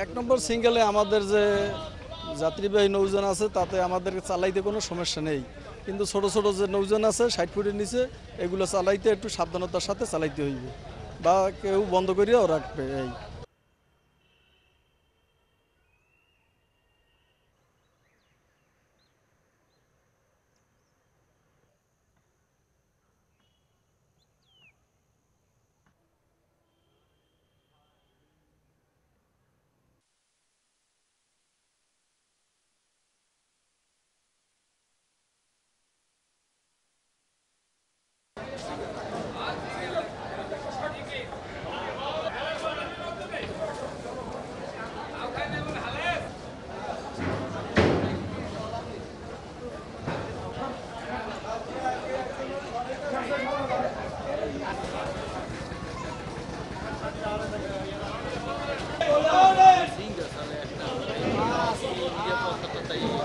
এক নম্বর সিঙ্গেলে আমাদের যে যাত্রীবাহী নৌযান আছে তাতে আমাদের চালাইতে কোনো সমস্যা নেই, কিন্তু ছোট ছোট যে নৌযান আছে 60 ফুটের নিচে এগুলো চালাইতে একটু সাবধানতার সাথে চালাইতে হইবে, বা কেউ বন্ধ করিয়াও রাখবে। এই Singa, sale esta. Nirepotta,